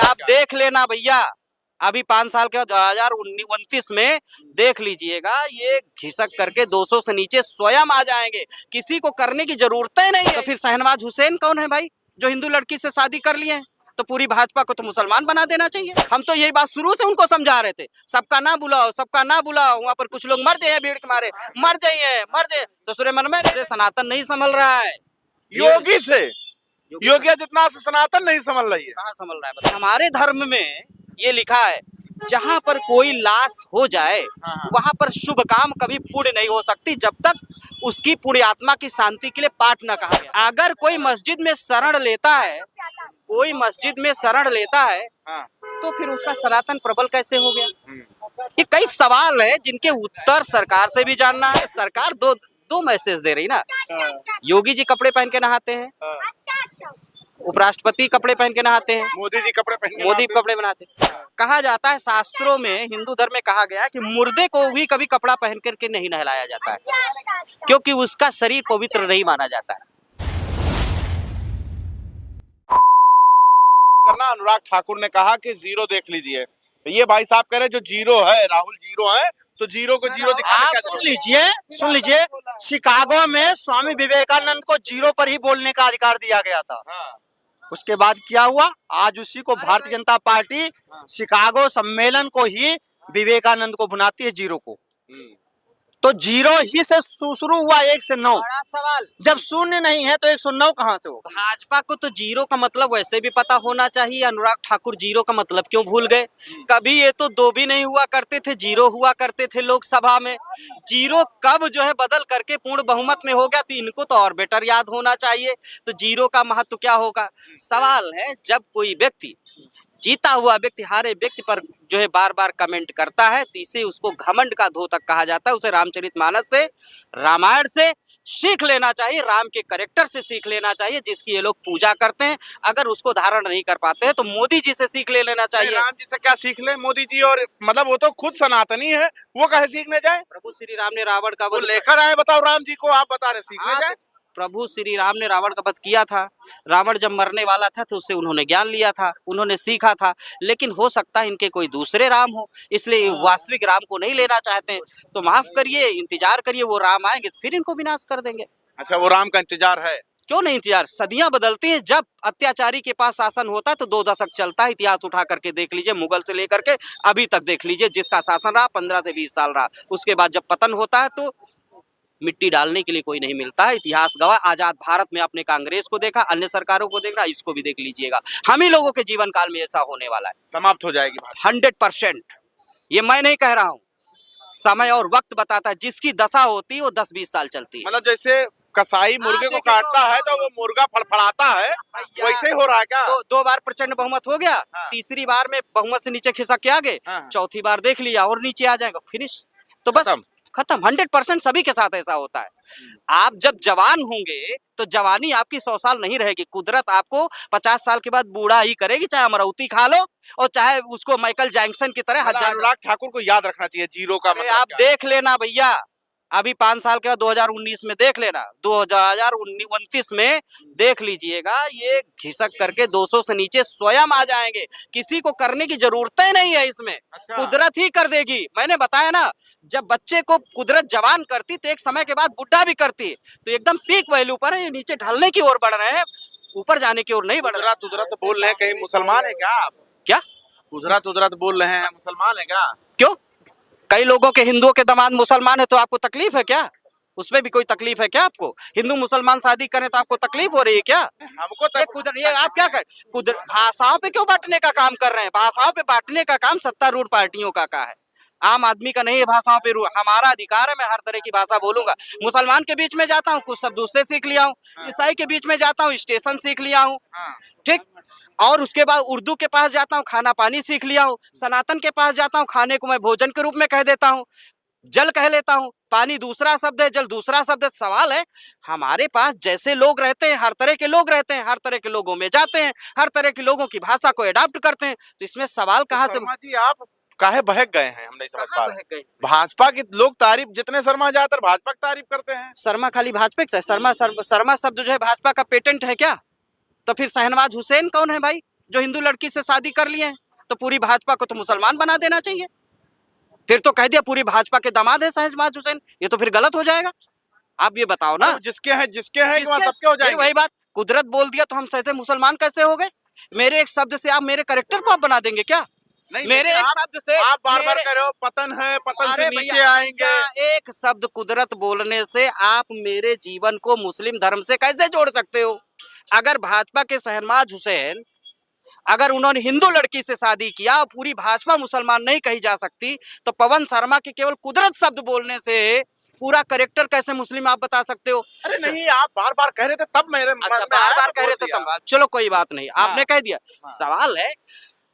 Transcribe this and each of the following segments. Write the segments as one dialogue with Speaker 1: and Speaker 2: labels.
Speaker 1: आप देख लेना भैया, अभी 5 साल के बाद 2029 में देख लीजिएगा, ये घिसक करके 200 से नीचे स्वयं आ जाएंगे, किसी को करने की जरूरत ही नहीं है। तो फिर शहनवाज हुसैन कौन है भाई, जो हिंदू लड़की से शादी कर लिए हैं? तो पूरी भाजपा को तो मुसलमान बना देना चाहिए। हम तो यही बात शुरू से उनको समझा रहे थे, सबका ना बुलाओ, सबका ना बुलाओ, वहाँ पर कुछ लोग मर जाए भीड़ के मारे, मर जाइए। ससुरे मन में सनातन नहीं संभल रहा है,
Speaker 2: योगी से योगी जितना सनातन नहीं संभल रही है।
Speaker 1: कहाँ संभल रहा है? हमारे धर्म में ये लिखा है, जहाँ पर कोई लाश हो जाए वहां पर शुभ काम कभी पूर्ण नहीं हो सकती जब तक उसकी पुण्य आत्मा की शांति के लिए पाठ न कहा गया। अगर कोई मस्जिद में शरण लेता है, कोई मस्जिद में शरण लेता है, तो फिर उसका सनातन प्रबल कैसे हो गया? ये कई सवाल है जिनके उत्तर सरकार से भी जानना है। सरकार दो मैसेज दे रही ना, योगी जी कपड़े पहन के नहाते हैं, उपराष्ट्रपति कपड़े पहन के नहाते हैं,
Speaker 2: मोदी जी कपड़े पहन के
Speaker 1: मोदी कपड़े बनाते हैं। कहा जाता है शास्त्रों में, हिंदू धर्म में कहा गया है कि मुर्दे को भी कभी कपड़ा पहन करके नहीं नहलाया जाता है, क्योंकि उसका शरीर पवित्र नहीं माना जाता है।
Speaker 2: अनुराग ठाकुर ने कहा कि जीरो देख लीजिए, ये भाई साहब कह रहे जो जीरो है, राहुल जीरो है, तो जीरो को जीरो दिखाने
Speaker 3: आप सुन लीजिए, शिकागो में स्वामी विवेकानंद को जीरो पर ही बोलने का अधिकार दिया गया था। उसके बाद क्या हुआ, आज उसी को भारतीय जनता पार्टी शिकागो सम्मेलन को ही विवेकानंद को भुनाती है, जीरो को। तो जीरो ही से शुरू हुआ 1 से 9।
Speaker 1: बड़ा सवाल,
Speaker 3: जब शून्य नहीं है तो 109 कहाँ से होगा?
Speaker 1: भाजपा को तो जीरो का मतलब वैसे भी पता होना चाहिए। अनुराग ठाकुर जीरो का मतलब क्यों भूल गए? कभी ये तो 2 भी नहीं हुआ करते थे, जीरो हुआ करते थे लोकसभा में। जीरो कब जो है बदल करके पूर्ण बहुमत में हो गया, तो इनको तो और बेटर याद होना चाहिए। तो जीरो का महत्व क्या होगा? सवाल है, जब कोई व्यक्ति जीता हुआ व्यक्ति हारे व्यक्ति पर जो है बार बार कमेंट करता है, तो इसे उसको घमंड का धोतक कहा जाता है। उसे रामचरितमानस से, रामायण से सीख लेना चाहिए, राम के कैरेक्टर से सीख लेना चाहिए, जिसकी ये लोग पूजा करते हैं। अगर उसको धारण नहीं कर पाते हैं तो मोदी जी से सीख ले लेना चाहिए।
Speaker 2: राम जी से क्या सीख ले मोदी जी? और मतलब वो तो खुद सनातनी है, वो कहे सीखने जाए?
Speaker 1: प्रभु श्री राम ने रावण का
Speaker 2: वो लेकर आए, बताओ राम जी को, आप बता रहे सीखने जाए?
Speaker 1: प्रभु श्री राम ने रावण का वध किया था। रावण जब मरने वाला था तो उससे उन्होंने ज्ञान लिया था, उन्होंने सीखा था। लेकिन हो सकता है इनके कोई दूसरे राम हो, इसलिए वास्तविक राम को नहीं लेना चाहते हैं। तो माफ करिए, इंतजार करिए, वो राम आएंगे तो फिर इनको विनाश कर देंगे।
Speaker 2: अच्छा, वो राम का इंतजार है?
Speaker 1: क्यों नहीं इंतजार? सदियां बदलती हैं। जब अत्याचारी के पास शासन होता है तो 2 दशक चलता है। इतिहास उठा करके देख लीजिए, मुगल से लेकर के अभी तक देख लीजिए, जिसका शासन रहा 15 से 20 साल रहा। उसके बाद जब पतन होता है तो मिट्टी डालने के लिए कोई नहीं मिलता है। इतिहास गवाह, आजाद भारत में आपने कांग्रेस को देखा, अन्य सरकारों को देखा, इसको भी देख लीजिएगा। हम ही लोगों के जीवन काल में ऐसा होने वाला है,
Speaker 2: समाप्त हो जाएगी
Speaker 1: 100%। ये मैं नहीं कह रहा हूँ, समय और वक्त बताता है। जिसकी दशा होती है वो 10-20 साल चलती है।
Speaker 2: मतलब जैसे कसाई मुर्गे को काटता है तो वो मुर्गा फड़फड़ाता है, वैसे ही हो रहा है क्या?
Speaker 1: 2 बार प्रचंड बहुमत हो गया, तीसरी बार में बहुमत से नीचे खिसक के आ गए, चौथी बार देख लिया और नीचे आ जाएगा, फिनिश, तो बस खत्म। 100% सभी के साथ ऐसा होता है। आप जब जवान होंगे तो जवानी आपकी 100 साल नहीं रहेगी। कुदरत आपको 50 साल के बाद बूढ़ा ही करेगी, चाहे अमरौती खा लो और चाहे उसको माइकल जैक्सन की तरह हजार।
Speaker 2: अनुराग ठाकुर को याद रखना चाहिए जीरो का मतलब
Speaker 1: आप देख लेना भैया, अभी 5 साल के बाद 2019 में देख लेना, 2029 में देख लीजिएगा, ये घिसक करके 200 से नीचे स्वयं आ जाएंगे, किसी को करने की जरूरत ही नहीं है इसमें।
Speaker 2: अच्छा।
Speaker 1: कुदरत ही कर देगी। मैंने बताया ना, जब बच्चे को कुदरत जवान करती तो एक समय के बाद बुढ़ा भी करती। तो एकदम पीक वैल्यू पर है, ये नीचे ढलने की ओर बढ़ रहे हैं, ऊपर जाने की ओर नहीं बढ़ रहे।
Speaker 2: कुदरत बोल रहे हैं, कहीं मुसलमान है क्या आप?
Speaker 1: क्या
Speaker 2: कुदरत बोल रहे हैं, मुसलमान है क्या?
Speaker 1: क्यों? कई लोगों के हिंदुओं के दामाद मुसलमान है तो आपको तकलीफ है क्या? उसमें भी कोई तकलीफ है क्या आपको? हिंदू मुसलमान शादी करें तो आपको तकलीफ हो रही है क्या?
Speaker 2: हमको
Speaker 1: ये आप क्या कर भाषाओं पे क्यों बांटने का काम कर रहे हैं? भाषाओं पे बांटने का काम सत्तारूढ़ पार्टियों का है, आम आदमी का नहीं है। भाषाओं पे हमारा अधिकार है, मैं हर तरह की भाषा बोलूंगा। मुसलमान के बीच में जाता हूँ, कुछ शब्द उससे सीख लिया हूँ। ईसाई के बीच में जाता हूँ, स्टेशन सीख लिया हूँ, ठीक। और उसके बाद उर्दू के पास जाता हूँ, खाना पानी सीख लिया हूँ। सनातन के पास जाता हूँ, खाने को मैं भोजन के रूप में कह देता हूँ, जल कह लेता हूँ। पानी दूसरा शब्द है, जल दूसरा शब्द है। सवाल है, हमारे पास जैसे लोग रहते हैं, हर तरह के लोग रहते हैं, हर तरह के लोगों में जाते हैं, हर तरह के लोगों की भाषा को अडॉप्ट करते हैं। तो इसमें सवाल कहाँ से?
Speaker 2: जी आप काहे बहक गए हैं, हम नहीं समझ पा रहे। भाजपा की लोग तारीफ, जितने शर्मा ज्यादातर भाजपा की तारीफ करते हैं।
Speaker 1: शर्मा खाली भाजपा का? शर्मा शब्द जो है भाजपा का पेटेंट है क्या? तो फिर शहनवाज हुसैन कौन है भाई, जो हिंदू लड़की से शादी कर लिए हैं, तो पूरी भाजपा को तो मुसलमान बना देना चाहिए। फिर तो कह दिया पूरी भाजपा के दामाद है शहनवाज हुसैन, ये तो फिर गलत हो जाएगा। आप ये बताओ ना,
Speaker 2: जिसके हैं वहाँ सबके हो जाएंगे।
Speaker 1: वही बात, कुदरत बोल दिया तो हम सहते मुसलमान कैसे हो गए? मेरे एक शब्द से आप मेरे कैरेक्टर को आप बना देंगे क्या?
Speaker 2: नहीं,
Speaker 1: मेरे एक शब्द से
Speaker 2: आप बार-बार कह रहे हो पतन है, पतन से नीचे आएंगे।
Speaker 1: एक शब्द कुदरत बोलने से आप मेरे जीवन को मुस्लिम धर्म से कैसे जोड़ सकते हो? अगर भाजपा के शहनवाज हुसैन, अगर उन्होंने हिंदू लड़की से शादी किया, पूरी भाजपा मुसलमान नहीं कही जा सकती, तो पवन शर्मा के केवल कुदरत शब्द बोलने से पूरा कैरेक्टर कैसे मुस्लिम आप बता सकते हो?
Speaker 2: अरे नहीं, आप बार-बार कह रहे थे तब मेरे मन में आया,
Speaker 1: बार-बार कह रहे थे तब, चलो कोई बात नहीं, आपने कह दिया। सवाल है,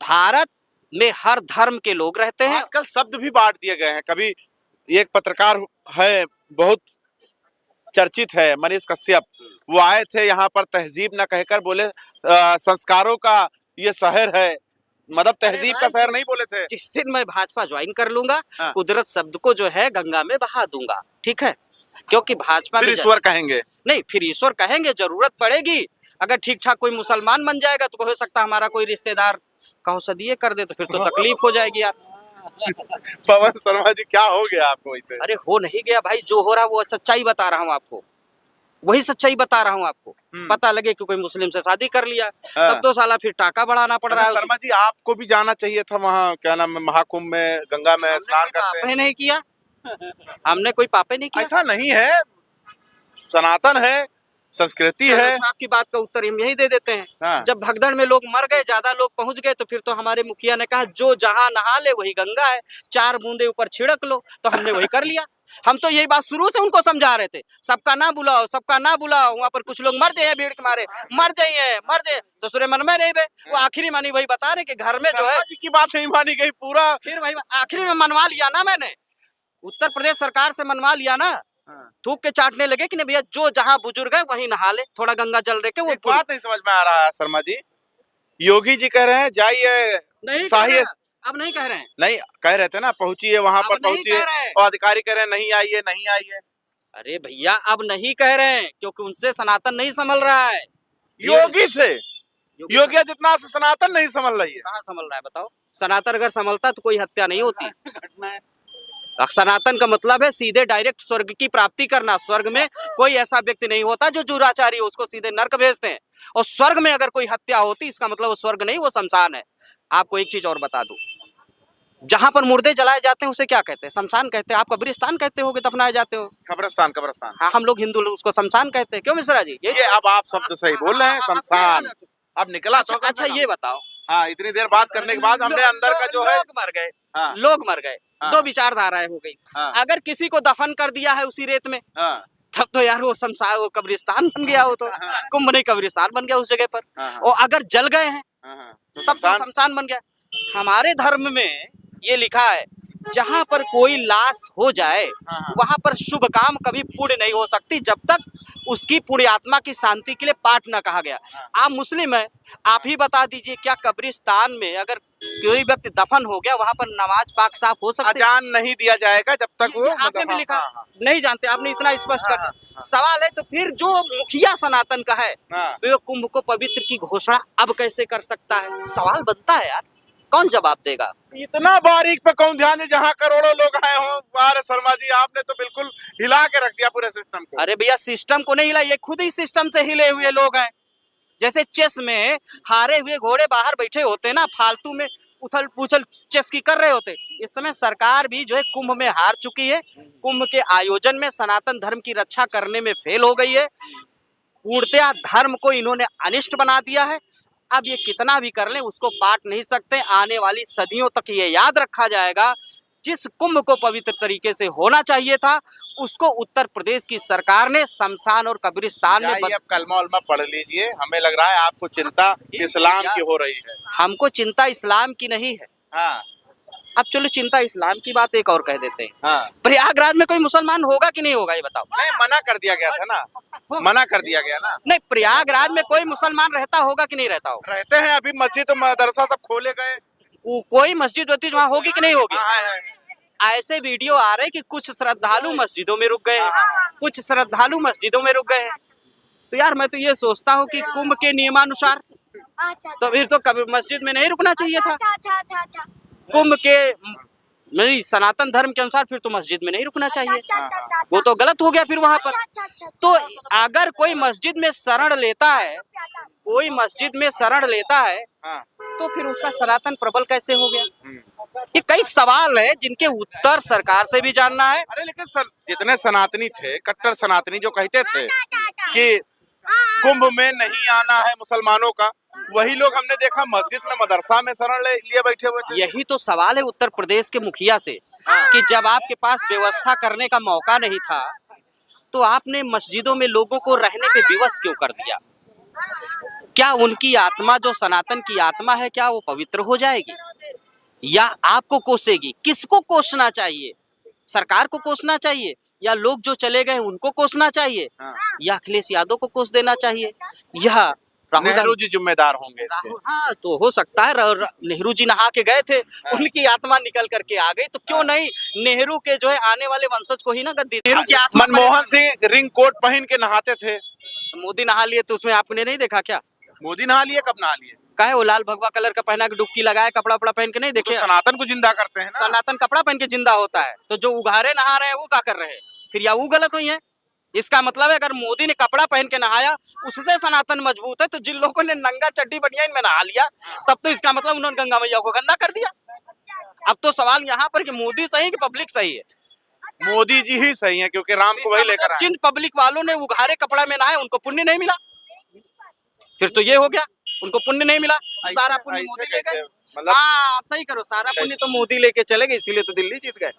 Speaker 1: भारत में हर धर्म के लोग रहते हैं।
Speaker 2: आजकल शब्द भी बांट दिए गए हैं। कभी एक पत्रकार है, बहुत चर्चित है, मनीष कश्यप, वो आए थे यहाँ पर, तहजीब न कहकर बोले संस्कारों का ये शहर है, मतलब तहजीब का शहर नहीं बोले थे।
Speaker 1: जिस दिन मैं भाजपा ज्वाइन कर लूंगा,
Speaker 2: हाँ।
Speaker 1: कुदरत शब्द को जो है गंगा में बहा दूंगा, ठीक है? क्योंकि भाजपा
Speaker 2: फिर
Speaker 1: में
Speaker 2: ईश्वर कहेंगे।
Speaker 1: नहीं, फिर ईश्वर कहेंगे, जरूरत पड़ेगी। अगर ठीक ठाक कोई मुसलमान बन जाएगा तो हो सकता है हमारा कोई रिश्तेदार कहो सदिये कर दे, तो फिर तो तकलीफ हो जाएगी यार।
Speaker 2: पवन शर्मा जी, क्या हो गया आपको इसे?
Speaker 1: अरे हो नहीं गया भाई, जो हो रहा वो सच्चाई बता रहा हूँ आपको, वही सच्चाई बता रहा हूँ आपको। पता लगे कि कोई मुस्लिम से शादी कर लिया, तब तो साला फिर टाका बढ़ाना पड़ रहा है।
Speaker 2: शर्मा जी, आपको भी जाना चाहिए था वहाँ, क्या नाम है, महाकुंभ में, गंगा में स्नान करते हैं।
Speaker 1: पापे नहीं किया, हमने कोई पापे नहीं किया।
Speaker 2: ऐसा नहीं है, सनातन है, संस्कृति है।
Speaker 1: आपकी बात का उत्तर हम यही दे देते हैं।
Speaker 2: हाँ।
Speaker 1: जब भगदड़ में लोग मर गए, ज्यादा लोग पहुंच गए, तो फिर तो हमारे मुखिया ने कहा जो जहां नहा ले वही गंगा है, 4 बूंदे ऊपर छिड़क लो, तो हमने वही कर लिया। हम तो यही बात शुरू से उनको समझा रहे थे, सबका ना बुलाओ, सबका ना बुलाओ, वहाँ पर कुछ लोग मर जाए भीड़ के मारे, मर जाइए, ससुरे मन में नहीं बे, वो आखिरी मानी वही बता रहे कि घर में जो है
Speaker 2: की बात नहीं मानी गई, पूरा
Speaker 1: फिर वही आखिरी में मनवा लिया ना मैंने, उत्तर प्रदेश सरकार से मनवा लिया ना। थूक के चाटने लगे कि नहीं भैया, जो जहाँ बुजुर्ग है वहीं नहा ले, थोड़ा गंगा जल रहे के वो
Speaker 2: बात नहीं समझ में आ रहा है शर्मा जी। योगी जी कह रहे हैं जाइए,
Speaker 1: नहीं
Speaker 2: शाही,
Speaker 1: अब नहीं कह रहे हैं,
Speaker 2: नहीं कह रहे थे ना, पहुंचिए वहां पर, पहुंचिए, और अधिकारी कह रहे हैं नहीं आइए, नहीं आइए।
Speaker 1: अरे भैया अब नहीं कह रहे हैं, क्योंकि उनसे सनातन नहीं संभल रहा है।
Speaker 2: योगी से, योगी आदित्यनाथ से सनातन नहीं संभल रही है।
Speaker 1: कहाँ संभल रहा है बताओ? सनातन अगर संभलता तो कोई हत्या नहीं होती। सनातन का मतलब है सीधे डायरेक्ट स्वर्ग की प्राप्ति करना। स्वर्ग में कोई ऐसा व्यक्ति नहीं होता जो दुराचारी हो, उसको सीधे नरक भेजते हैं। और स्वर्ग में अगर कोई हत्या होती, इसका मतलब वो स्वर्ग नहीं, वो शमशान है। आपको एक चीज और बता दूं, जहां पर मुर्दे जलाए जाते हैं उसे क्या कहते हैं? शमशान कहते हैं। आप कब्रिस्तान कहते होगे दफनाए जाते हो।
Speaker 2: कब्रिस्तान, कब्रिस्तान।
Speaker 1: हाँ, हम लोग हिंदू लोग उसको शमशान कहते हैं। क्यों मिश्रा जी?
Speaker 2: ये अब आप शब्द सही बोल रहे हैं, शमशान। अब निकला।
Speaker 1: अच्छा ये बताओ,
Speaker 2: हाँ, इतनी देर बात करने के बाद हमने अंदर का जो है,
Speaker 1: लोग मर गए,
Speaker 2: हाँ।
Speaker 1: लोग मर गए,
Speaker 2: हाँ।
Speaker 1: 2 विचारधाराएं हो गई।
Speaker 2: हाँ।
Speaker 1: अगर किसी को दफन कर दिया है उसी रेत में,
Speaker 2: हाँ।
Speaker 1: तब तो यार वो शमशान, वो कब्रिस्तान बन गया, वो तो कुंभ नहीं कब्रिस्तान बन गया उस जगह पर।
Speaker 2: हाँ।
Speaker 1: और अगर जल गए हैं
Speaker 2: तो
Speaker 1: तब तो शमशान बन गया। हमारे धर्म में ये लिखा है, जहां पर कोई लाश हो जाए वहां पर शुभ काम कभी पूर्ण नहीं हो सकती जब तक उसकी पुण्य आत्मा की शांति के लिए पाठ न कहा गया। आप मुस्लिम है, आप ही बता दीजिए, क्या कब्रिस्तान में अगर कोई व्यक्ति दफन हो गया वहां पर नमाज पाक साफ हो सकती है?
Speaker 2: अजान नहीं दिया जाएगा जब तक वो,
Speaker 1: आपने भी लिखा, नहीं जानते, आपने इतना स्पष्ट कर दिया। सवाल है तो फिर जो मुखिया सनातन का है वो कुंभ को पवित्र की घोषणा अब कैसे कर सकता है? सवाल बनता है यार, कौन जवाब देगा?
Speaker 2: इतना बारीक पे कौन ध्यान दे, जहाँ करोड़ों लोग आए हो। अरे शर्मा जी, आपने तो बिल्कुल हिला के रख दिया पूरे सिस्टम को।
Speaker 1: अरे भैया, सिस्टम को नहीं हिला, ये खुद ही सिस्टम से हिले हुए लोग हैं। जैसे चेस में हारे हुए घोड़े बाहर बैठे होते ना, फालतू में उथल पुथल चेस की कर रहे होते। इस समय सरकार भी जो है कुंभ में हार चुकी है। कुंभ के आयोजन में सनातन धर्म की रक्षा करने में फेल हो गई है। पूर्णतया धर्म को इन्होंने अनिष्ट बना दिया है। अब ये कितना भी कर लें उसको पाट नहीं सकते। आने वाली सदियों तक ये याद रखा जाएगा, जिस कुंभ को पवित्र तरीके से होना चाहिए था उसको उत्तर प्रदेश की सरकार ने शमशान और कब्रिस्तान में
Speaker 2: अब कलमा उलमा पढ़ लीजिए। हमें लग रहा है आपको चिंता इस्लाम की हो रही है।
Speaker 1: हमको चिंता इस्लाम की नहीं है।
Speaker 2: हाँ।
Speaker 1: अब चलो चिंता इस्लाम की बात एक और कह देते हैं।
Speaker 2: हाँ।
Speaker 1: प्रयागराज में कोई मुसलमान होगा कि नहीं होगा ये बताओ?
Speaker 2: नहीं, मना कर दिया गया था ना, मना कर दिया गया ना।
Speaker 1: नहीं, प्रयागराज में कोई मुसलमान रहता होगा कि नहीं रहता होगा?
Speaker 2: रहते हैं, अभी मस्जिद मदरसा सब खोले गए।
Speaker 1: कोई मस्जिद वस्जिद वहाँ होगी कि नहीं होगी?
Speaker 2: हाँ।
Speaker 1: ऐसे वीडियो आ रहे कि कुछ श्रद्धालु मस्जिदों में रुक गए हैं, कुछ श्रद्धालु मस्जिदों में रुक गए हैं। तो यार मैं तो ये सोचता हूँ कि कुंभ के नियमानुसार
Speaker 4: अच्छा
Speaker 1: तो फिर तो कभी मस्जिद में नहीं रुकना चाहिए था।
Speaker 4: अच्छा
Speaker 1: कुंभ के नहीं, सनातन धर्म के अनुसार फिर तो मस्जिद में नहीं रुकना चाहिए, वो तो गलत हो गया फिर वहां पर। तो अगर कोई मस्जिद में शरण लेता है, कोई मस्जिद में शरण लेता है,
Speaker 2: हाँ।
Speaker 1: तो फिर उसका सनातन प्रबल कैसे हो गया? ये कई सवाल है जिनके उत्तर सरकार से भी जानना है।
Speaker 2: अरे लेकिन जितने सनातनी थे, कट्टर सनातनी जो कहते थे कि कुंभ में नहीं आना है मुसलमानों का, वही लोग हमने देखा मस्जिद में मदरसा में शरण लिए बैठे हुए थे।
Speaker 1: यही तो सवाल है उत्तर प्रदेश के मुखिया से कि जब आपके पास व्यवस्था करने का मौका नहीं था तो आपने मस्जिदों में लोगों को रहने पे विवश क्यों कर दिया? क्या उनकी आत्मा, जो सनातन की आत्मा है, क्या वो पवित्र हो जाएगी या आपको कोसेगी? किसको कोसना चाहिए? सरकार को कोसना चाहिए या लोग जो चले गए उनको कोसना चाहिए
Speaker 2: हाँ।
Speaker 1: या अखिलेश यादव को कोस देना चाहिए या राहुल
Speaker 2: नेहरू
Speaker 1: गांधी?
Speaker 2: जी जिम्मेदार होंगे इसके।
Speaker 1: हाँ, तो हो सकता है नेहरू जी नहा के गए थे, उनकी आत्मा निकल करके आ गई, तो क्यों नहीं नेहरू के जो है आने वाले वंशज को ही ना गद्दी। नेहरू की आत्मा
Speaker 2: मनमोहन सिंह रिंग कोट पहन के नहाते थे,
Speaker 1: मोदी नहा लिए तो उसमें आपने नहीं देखा क्या?
Speaker 2: मोदी नहा लिए, कब नहा लिए?
Speaker 1: काहे वो लाल भगवा कलर का पहना के डुबकी लगाया, कपड़ा उपड़ा पहन के नहीं
Speaker 2: तो
Speaker 1: देखे?
Speaker 2: सनातन को जिंदा करते हैं ना।
Speaker 1: सनातन कपड़ा पहन के जिंदा होता है, तो जो उघारे नहा रहे हैं वो क्या कर रहे हैं फिर? या वो गलत हुई है? इसका मतलब है अगर मोदी ने कपड़ा पहन के नहाया उससे सनातन मजबूत है, तो जिन लोगों ने नंगा चड्डी बनियान में नहा लिया तब तो इसका मतलब उन्होंने गंगा मैया को गंदा कर दिया। अब तो सवाल यहाँ पर कि मोदी सही कि पब्लिक सही है?
Speaker 2: मोदी जी ही सही है क्योंकि राम को वही लेकर आए।
Speaker 1: जिन पब्लिक वालों ने उघारे कपड़ा में नहाए उनको पुण्य नहीं मिला, फिर तो ये हो गया, उनको पुण्य नहीं मिला, सारा पुण्य
Speaker 2: ऐसे
Speaker 1: मोदी ले
Speaker 2: कैसे?
Speaker 1: गए।
Speaker 2: मतलब
Speaker 1: हाँ, आप सही करो, सारा पुण्य तो मोदी लेके चले गए, इसीलिए तो दिल्ली जीत गए,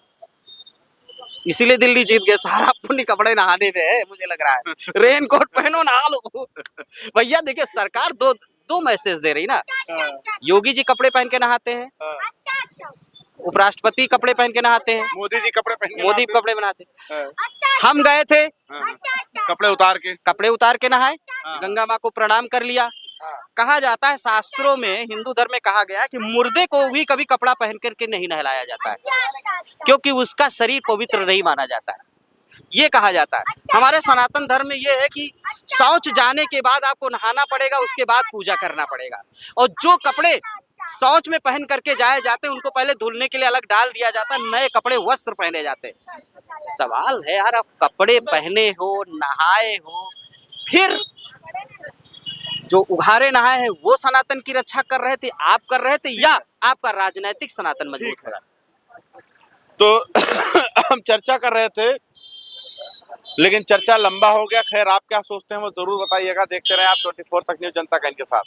Speaker 1: इसीलिए दिल्ली जीत गए। सारा पुण्य कपड़े नहाने में है, मुझे लग रहा है। रेन कोट पहनो, नहा लो। भैया देखिए, सरकार दो मैसेज दे रही ना। योगी जी कपड़े पहन के नहाते हैं, उपराष्ट्रपति कपड़े पहन के नहाते हैं,
Speaker 2: मोदी जी कपड़े पहन के
Speaker 1: मोदी
Speaker 2: नहाते
Speaker 1: कपड़े बनाते हैं।
Speaker 2: हैं।
Speaker 1: हम गए थे,
Speaker 2: हाँ। कपड़े उतार के।
Speaker 1: कपड़े उतार के नहाए,
Speaker 2: हाँ।
Speaker 1: गंगा माँ को प्रणाम कर लिया।
Speaker 2: हाँ।
Speaker 1: कहा जाता है, शास्त्रों में, हिंदू धर्म में कहा गया है कि मुर्दे को भी कभी कपड़ा पहन करके नहीं नहलाया जाता है, क्योंकि उसका शरीर पवित्र नहीं माना जाता है, ये कहा जाता है। हमारे सनातन धर्म में ये है कि शौच जाने के बाद आपको नहाना पड़ेगा, उसके बाद पूजा करना पड़ेगा, और जो कपड़े शौच में पहन करके जाए जाते हैं उनको पहले धुलने के लिए अलग डाल दिया जाता है, नए कपड़े वस्त्र पहने जाते हैं। सवाल है यार, आप कपड़े पहने हो, नहाए हो, फिर जो उघारे नहाए हैं वो सनातन की रक्षा कर रहे थे, आप कर रहे थे, या आपका राजनीतिक सनातन मजबूत है?
Speaker 2: तो हम चर्चा कर रहे थे लेकिन चर्चा लंबा हो गया। खैर, आप क्या सोचते हैं वो जरूर बताइएगा। देखते रहे आप 24 तक न्यूज़ जनता का इनके साथ।